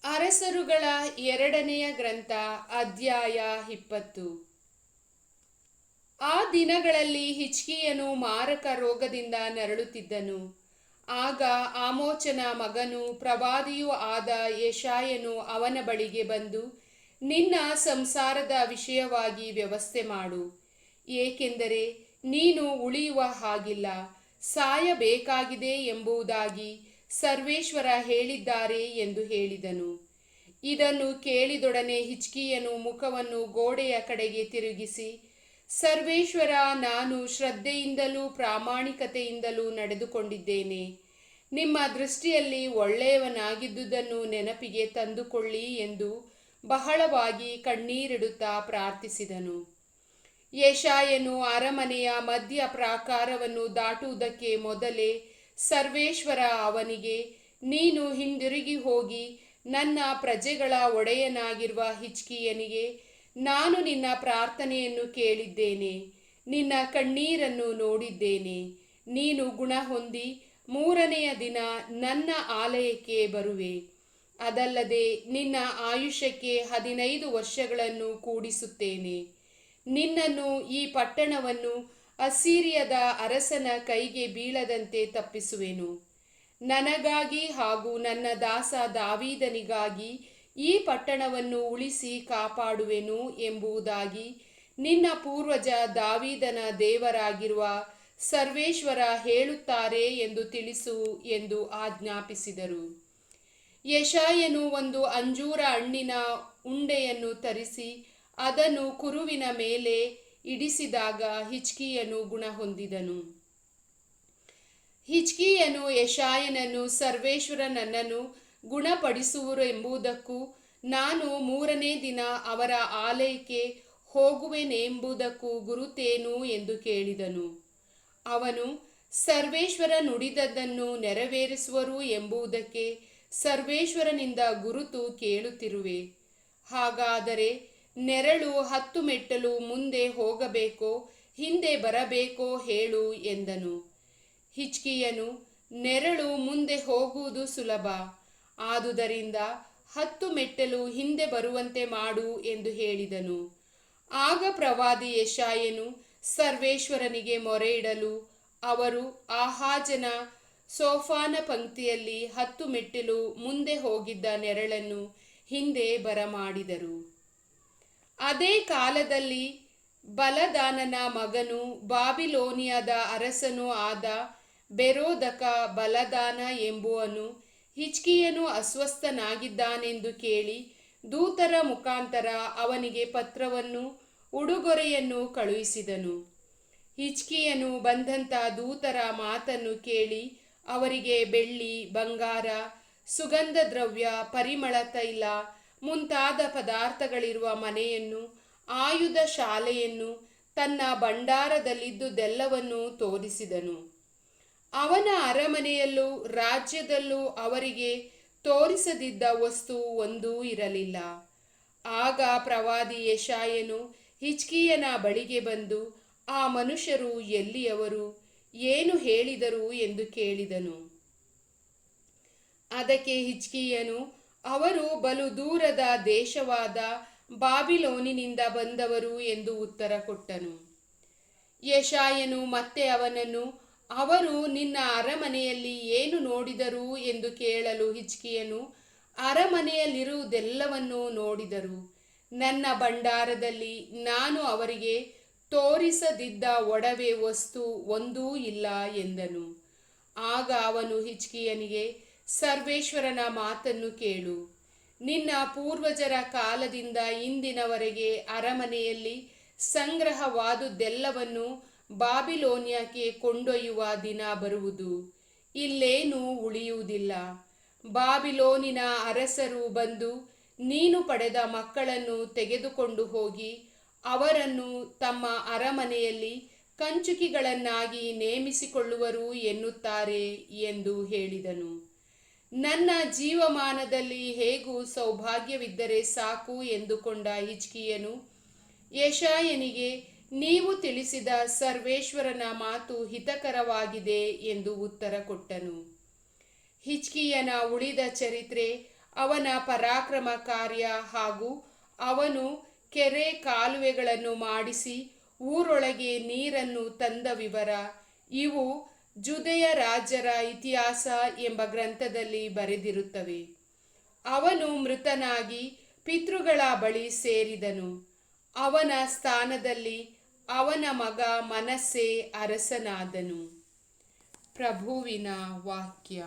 ಅರಸರುಗಳ 2ನೇ ಗ್ರಂಥ ಅಧ್ಯಾಯ 20. ಆ ದಿನಗಳಲ್ಲಿ ಹಿಜ್ಕೀಯನು ಮಾರಕ ರೋಗದಿಂದ ನರಳುತ್ತಿದ್ದನು. ಆಗ ಆಮೋಚನ ಮಗನೂ ಪ್ರವಾದಿಯೂ ಆದ ಯೆಶಾಯನು ಅವನ ಬಳಿಗೆ ಬಂದು, ನಿನ್ನ ಸಂಸಾರದ ವಿಷಯವಾಗಿ ವ್ಯವಸ್ಥೆ ಮಾಡು, ಏಕೆಂದರೆ ನೀನು ಉಳಿಯುವ ಹಾಗಿಲ್ಲ, ಸಾಯಬೇಕಾಗಿದೆ ಎಂಬುದಾಗಿ ಸರ್ವೇಶ್ವರ ಹೇಳಿದ್ದಾರೆ ಎಂದು ಹೇಳಿದನು. ಇದನ್ನು ಕೇಳಿದೊಡನೆ ಹಿಜ್ಕೀಯನು ಮುಖವನ್ನು ಗೋಡೆಯ ಕಡೆಗೆ ತಿರುಗಿಸಿ, ಸರ್ವೇಶ್ವರ, ನಾನು ಶ್ರದ್ಧೆಯಿಂದಲೂ ಪ್ರಾಮಾಣಿಕತೆಯಿಂದಲೂ ನಡೆದುಕೊಂಡಿದ್ದೇನೆ. ನಿಮ್ಮ ದೃಷ್ಟಿಯಲ್ಲಿ ಒಳ್ಳೆಯವನಾಗಿದ್ದುದನ್ನು ನೆನಪಿಗೆ ತಂದುಕೊಳ್ಳಿ ಎಂದು ಬಹಳವಾಗಿ ಕಣ್ಣೀರಿಡುತ್ತಾ ಪ್ರಾರ್ಥಿಸಿದನು. ಯೆಶಾಯನು ಅರಮನೆಯ ಮಧ್ಯ ಪ್ರಾಕಾರವನ್ನು ದಾಟುವುದಕ್ಕೆ ಮೊದಲೇ ಸರ್ವೇಶ್ವರ ಅವನಿಗೆ, ನೀನು ಹಿಂದಿರುಗಿ ಹೋಗಿ ನನ್ನ ಪ್ರಜೆಗಳ ಒಡೆಯನಾಗಿರುವ ಹಿಜ್ಕೀಯನಿಗೆ, ನಾನು ನಿನ್ನ ಪ್ರಾರ್ಥನೆಯನ್ನು ಕೇಳಿದ್ದೇನೆ, ನಿನ್ನ ಕಣ್ಣೀರನ್ನು ನೋಡಿದ್ದೇನೆ. ನೀನು ಗುಣ ಹೊಂದಿ 3ನೆಯ ದಿನ ನನ್ನ ಆಲಯಕ್ಕೆ ಬರುವೆ. ಅದಲ್ಲದೆ ನಿನ್ನ ಆಯುಷ್ಯಕ್ಕೆ 15 ವರ್ಷಗಳನ್ನು ಕೂಡಿಸುತ್ತೇನೆ. ನಿನ್ನನ್ನು ಈ ಪಟ್ಟಣವನ್ನು ಅಸ್ಸೀರಿಯದ ಅರಸನ ಕೈಗೆ ಬೀಳದಂತೆ ತಪ್ಪಿಸುವೆನು. ನನಗಾಗಿ ಹಾಗೂ ನನ್ನ ದಾಸ ದಾವೀದನಿಗಾಗಿ ಈ ಪಟ್ಟಣವನ್ನು ಉಳಿಸಿ ಕಾಪಾಡುವೆನು ಎಂಬುದಾಗಿ ನಿನ್ನ ಪೂರ್ವಜ ದಾವೀದನ ದೇವರಾಗಿರುವ ಸರ್ವೇಶ್ವರ ಹೇಳುತ್ತಾರೆ ಎಂದು ತಿಳಿಸು ಎಂದು ಆಜ್ಞಾಪಿಸಿದರು. ಯೆಶಾಯನು ಒಂದು ಅಂಜೂರ ಹಣ್ಣಿನ ಉಂಡೆಯನ್ನು ತರಿಸಿ ಅದನ್ನು ಕುರುವಿನ ಮೇಲೆ ಇಡಿಸಿದಾಗ ಹಿಜ್ಕೀಯನು ಗುಣ ಹೊಂದಿದನು. ಹಿಜ್ಕೀಯನು ಯೆಶಾಯನನ್ನು, ಸರ್ವೇಶ್ವರ ನನ್ನನ್ನು ಗುಣಪಡಿಸುವರೆಂಬುದಕ್ಕೂ ನಾನು 3ನೇ ದಿನ ಅವರ ಆಲಯಕ್ಕೆ ಹೋಗುವೆನೆಂಬುದಕ್ಕೂ ಗುರುತೇನು ಎಂದು ಕೇಳಿದನು. ಅವನು, ಸರ್ವೇಶ್ವರ ನುಡಿದದ್ದನ್ನು ನೆರವೇರಿಸುವರು ಎಂಬುದಕ್ಕೆ ಸರ್ವೇಶ್ವರನಿಂದ ಗುರುತು ಕೇಳುತ್ತಿರುವೆ. ಹಾಗಾದರೆ ನೆರಳು 10 ಮೆಟ್ಟಲು ಮುಂದೆ ಹೋಗಬೇಕೋ ಹಿಂದೆ ಬರಬೇಕೋ ಹೇಳು ಎಂದನು. ಹಿಜ್ಕೀಯನು, ನೆರಳು ಮುಂದೆ ಹೋಗುವುದು ಸುಲಭ, ಆದುದರಿಂದ 10 ಮೆಟ್ಟಲು ಹಿಂದೆ ಬರುವಂತೆ ಮಾಡು ಎಂದು ಹೇಳಿದನು. ಆಗ ಪ್ರವಾದಿ ಯೆಶಾಯನು ಸರ್ವೇಶ್ವರನಿಗೆ ಮೊರೆಯಿಡಲು ಅವರು ಆಹಾಜನ ಸೋಫಾನ ಪಂಕ್ತಿಯಲ್ಲಿ 10 ಮೆಟ್ಟಿಲು ಮುಂದೆ ಹೋಗಿದ್ದ ನೆರಳನ್ನು ಹಿಂದೆ ಬರಮಾಡಿದರು. ಅದೇ ಕಾಲದಲ್ಲಿ ಬಲದಾನನ ಮಗನೂ ಬಾಬಿಲೋನಿಯದ ಅರಸನೂ ಆದ ಬೆರೋದಕ ಬಲದಾನ ಎಂಬುವನು ಹಿಜ್ಕೀಯನು ಅಸ್ವಸ್ಥನಾಗಿದ್ದಾನೆಂದು ಕೇಳಿ ದೂತರ ಮುಖಾಂತರ ಅವನಿಗೆ ಪತ್ರವನ್ನು ಉಡುಗೊರೆಯನ್ನು ಕಳುಹಿಸಿದನು. ಹಿಜ್ಕೀಯನು ಬಂದಂಥ ದೂತರ ಮಾತನ್ನು ಕೇಳಿ ಅವರಿಗೆ ಬೆಳ್ಳಿ, ಬಂಗಾರ, ಸುಗಂಧ ದ್ರವ್ಯ, ಪರಿಮಳ ತೈಲ ಮುಂತಾದ ಪದಾರ್ಥಗಳಿರುವ ಮನೆಯನ್ನು, ಆಯುಧ ಶಾಲೆಯನ್ನು, ತನ್ನ ಭಂಡಾರದಲ್ಲಿದ್ದುದೆಲ್ಲವನ್ನೂ ತೋರಿಸಿದನು. ಅವನ ಅರಮನೆಯಲ್ಲೂ ರಾಜ್ಯದಲ್ಲೂ ಅವರಿಗೆ ತೋರಿಸದಿದ್ದ ವಸ್ತು ಒಂದೂ ಇರಲಿಲ್ಲ. ಆಗ ಪ್ರವಾದಿ ಯೆಶಾಯನು ಹಿಜ್ಕೀಯನ ಬಳಿಗೆ ಬಂದು, ಆ ಮನುಷ್ಯರು ಎಲ್ಲಿಯವರು, ಏನು ಹೇಳಿದರು ಎಂದು ಕೇಳಿದನು. ಅದಕ್ಕೆ ಹಿಜ್ಕೀಯನು, ಅವರು ಬಲು ದೂರದ ದೇಶವಾದ ಬಾಬಿಲೋನಿನಿಂದ ಬಂದವರು ಎಂದು ಉತ್ತರ ಕೊಟ್ಟನು. ಯೆಶಾಯನು ಮತ್ತೆ ಅವನನ್ನು, ಅವರು ನಿನ್ನ ಅರಮನೆಯಲ್ಲಿ ಏನು ನೋಡಿದರು ಎಂದು ಕೇಳಲು ಹಿಜ್ಕೀಯನು, ಅರಮನೆಯಲ್ಲಿರುವುದೆಲ್ಲವನ್ನೂ ನೋಡಿದರು. ನನ್ನ ಭಂಡಾರದಲ್ಲಿ ನಾನು ಅವರಿಗೆ ತೋರಿಸದಿದ್ದ ಒಡವೆ ವಸ್ತು ಒಂದೂ ಇಲ್ಲ ಎಂದನು. ಆಗ ಅವನು ಹಿಜ್ಕೀಯನಿಗೆ, ಸರ್ವೇಶ್ವರನ ಮಾತನ್ನು ಕೇಳು. ನಿನ್ನ ಪೂರ್ವಜರ ಕಾಲದಿಂದ ಇಂದಿನವರೆಗೆ ಅರಮನೆಯಲ್ಲಿ ಸಂಗ್ರಹವಾದುದೆಲ್ಲವನ್ನು ಬಾಬಿಲೋನ್ಯಕ್ಕೆ ಕೊಂಡೊಯ್ಯುವ ದಿನ ಬರುವುದು, ಇಲ್ಲೇನೂ ಉಳಿಯುವುದಿಲ್ಲ. ಬಾಬಿಲೋನಿನ ಅರಸರು ಬಂದು ನೀನು ಪಡೆದ ಮಕ್ಕಳನ್ನು ತೆಗೆದುಕೊಂಡು ಹೋಗಿ ಅವರನ್ನು ತಮ್ಮ ಅರಮನೆಯಲ್ಲಿ ಕಂಚುಕಿಗಳನ್ನಾಗಿ ನೇಮಿಸಿಕೊಳ್ಳುವರು ಎನ್ನುತ್ತಾರೆ ಎಂದು ಹೇಳಿದನು. ನನ್ನ ಜೀವಮಾನದಲ್ಲಿ ಹೇಗೂ ಸೌಭಾಗ್ಯವಿದ್ದರೆ ಸಾಕು ಎಂದುಕೊಂಡ ಹಿಜ್ಕೀಯನು ಯೆಶಾಯನಿಗೆ, ನೀವು ತಿಳಿಸಿದ ಸರ್ವೇಶ್ವರನ ಮಾತು ಹಿತಕರವಾಗಿದೆ ಎಂದು ಉತ್ತರ ಕೊಟ್ಟನು. ಹಿಜ್ಕೀಯನ ಉಳಿದ ಚರಿತ್ರೆ ಅವನ ಪರಾಕ್ರಮ ಕಾರ್ಯ ಹಾಗೂ ಅವನು ಕೆರೆ ಕಾಲುವೆಗಳನ್ನು ಮಾಡಿಸಿ ಊರೊಳಗೆ ನೀರನ್ನು ತಂದ ವಿವರ ಇವು ಜುದೆಯ ರಾಜರ ಇತಿಹಾಸ ಎಂಬ ಗ್ರಂಥದಲ್ಲಿ ಬರೆದಿರುತ್ತವೆ. ಅವನು ಮೃತನಾಗಿ ಪಿತೃಗಳ ಬಳಿ ಸೇರಿದನು. ಅವನ ಸ್ಥಾನದಲ್ಲಿ ಅವನ ಮಗ ಮನಸ್ಸೆ ಅರಸನಾದನು. ಪ್ರಭುವಿನ ವಾಕ್ಯ.